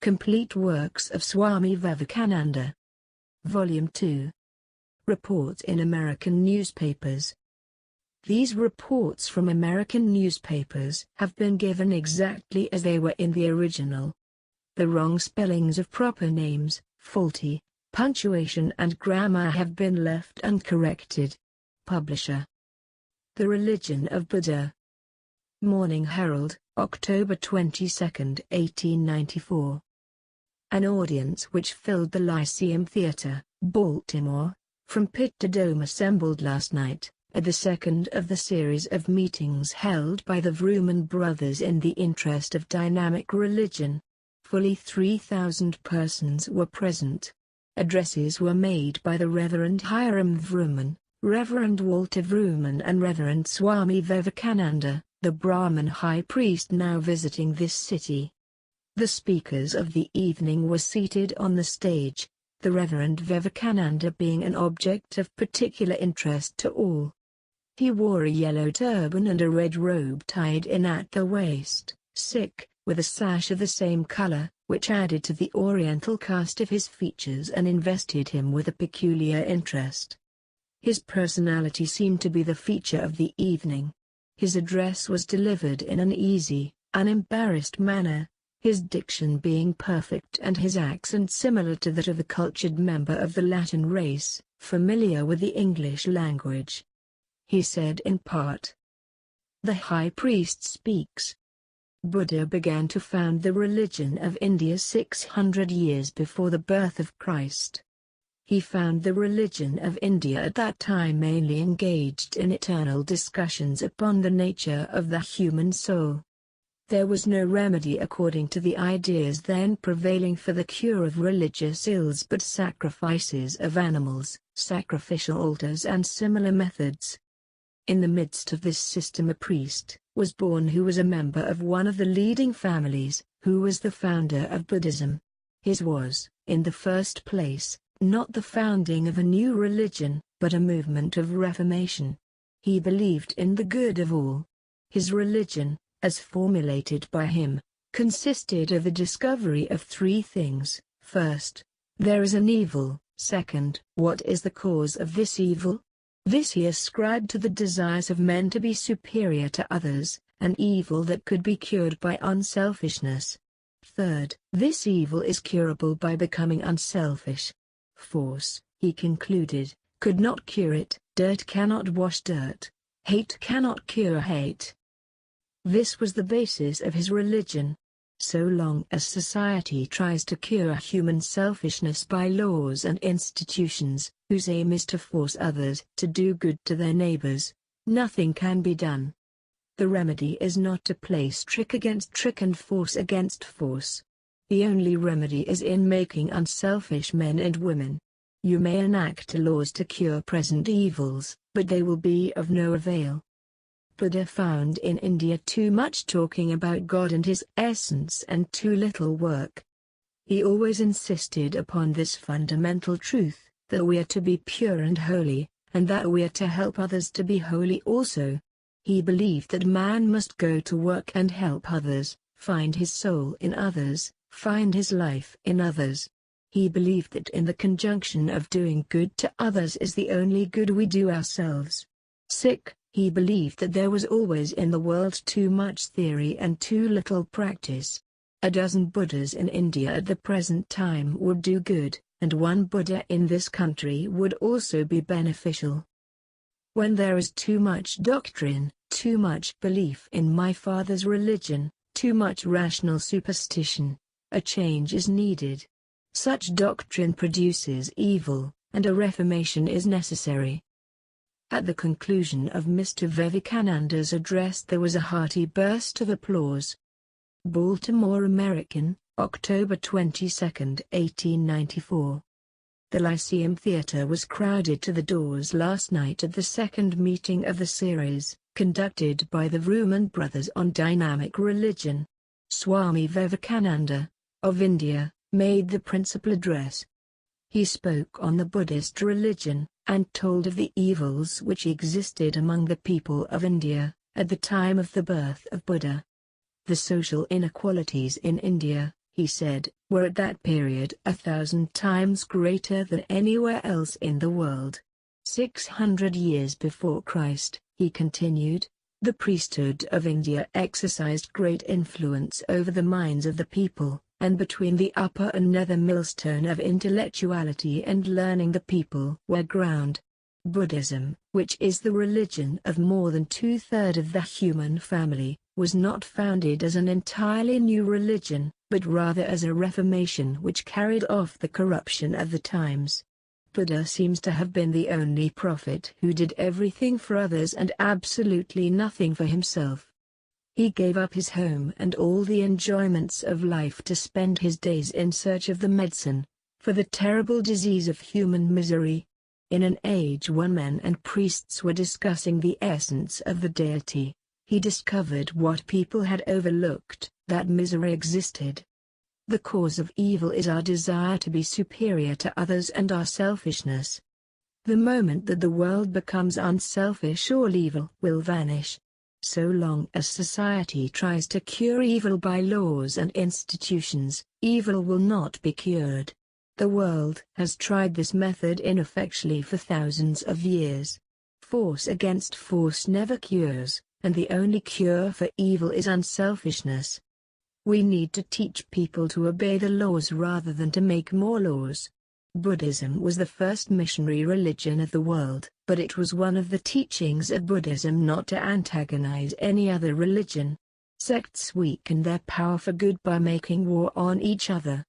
Complete Works of Swami Vivekananda. Volume 2. Reports in American Newspapers. These reports from American newspapers have been given exactly as they were in the original. The wrong spellings of proper names, faulty punctuation and grammar have been left uncorrected. Publisher. The Religion of Buddha. Morning Herald, October 22, 1894. An audience which filled the Lyceum Theatre, Baltimore, from pit to dome assembled last night, at the second of the series of meetings held by the Vroom brothers in the interest of dynamic religion. Fully 3,000 persons were present. Addresses were made by the Reverend Hiram Vroom, Reverend Walter Vroom and Reverend Swami Vivekananda, the Brahmin high priest now visiting this city. The speakers of the evening were seated on the stage, the Reverend Vivekananda being an object of particular interest to all. He wore a yellow turban and a red robe tied in at the waist, with a sash of the same color, which added to the oriental cast of his features and invested him with a peculiar interest. His personality seemed to be the feature of the evening. His address was delivered in an easy, unembarrassed manner, his diction being perfect and his accent similar to that of a cultured member of the Latin race, familiar with the English language. He said in part, "The High Priest speaks. Buddha began to found the religion of India 600 years before the birth of Christ. He found the religion of India at that time mainly engaged in eternal discussions upon the nature of the human soul. There was no remedy according to the ideas then prevailing for the cure of religious ills but sacrifices of animals, sacrificial altars and similar methods. In the midst of this system a priest was born who was a member of one of the leading families, who was the founder of Buddhism. His was, in the first place, not the founding of a new religion, but a movement of reformation. He believed in the good of all. His religion, as formulated by him, consisted of the discovery of three things. First, there is an evil. Second, what is the cause of this evil? This he ascribed to the desires of men to be superior to others, an evil that could be cured by unselfishness. Third, this evil is curable by becoming unselfish. Force, he concluded, could not cure it, dirt cannot wash dirt, hate cannot cure hate. This was the basis of his religion. So long as society tries to cure human selfishness by laws and institutions, whose aim is to force others to do good to their neighbors, nothing can be done. The remedy is not to place trick against trick and force against force. The only remedy is in making unselfish men and women. You may enact laws to cure present evils, but they will be of no avail. Buddha found in India too much talking about God and his essence and too little work. He always insisted upon this fundamental truth, that we are to be pure and holy, and that we are to help others to be holy also. He believed that man must go to work and help others, find his soul in others, find his life in others. He believed that in the conjunction of doing good to others is the only good we do ourselves. He believed that there was always in the world too much theory and too little practice. A dozen Buddhas in India at the present time would do good, and one Buddha in this country would also be beneficial. When there is too much doctrine, too much belief in my father's religion, too much rational superstition, a change is needed. Such doctrine produces evil, and a reformation is necessary. At the conclusion of Mr. Vivekananda's address there was a hearty burst of applause. Baltimore American, October 22, 1894. The Lyceum Theatre was crowded to the doors last night at the second meeting of the series, conducted by the Vroom brothers on dynamic religion. Swami Vivekananda, of India, made the principal address. He spoke on the Buddhist religion, and told of the evils which existed among the people of India, at the time of the birth of Buddha. The social inequalities in India, he said, were at that period 1,000 times greater than anywhere else in the world. 600 years before Christ, he continued, the priesthood of India exercised great influence over the minds of the people, and between the upper and nether millstone of intellectuality and learning the people were ground. Buddhism, which is the religion of more than 2/3 of the human family, was not founded as an entirely new religion, but rather as a reformation which carried off the corruption of the times. Buddha seems to have been the only prophet who did everything for others and absolutely nothing for himself. He gave up his home and all the enjoyments of life to spend his days in search of the medicine for the terrible disease of human misery. In an age when men and priests were discussing the essence of the deity, he discovered what people had overlooked, that misery existed. The cause of evil is our desire to be superior to others and our selfishness. The moment that the world becomes unselfish, all evil will vanish. So long as society tries to cure evil by laws and institutions, evil will not be cured. The world has tried this method ineffectually for thousands of years. Force against force never cures, and the only cure for evil is unselfishness. We need to teach people to obey the laws rather than to make more laws. Buddhism was the first missionary religion of the world, but it was one of the teachings of Buddhism not to antagonize any other religion. Sects weaken their power for good by making war on each other.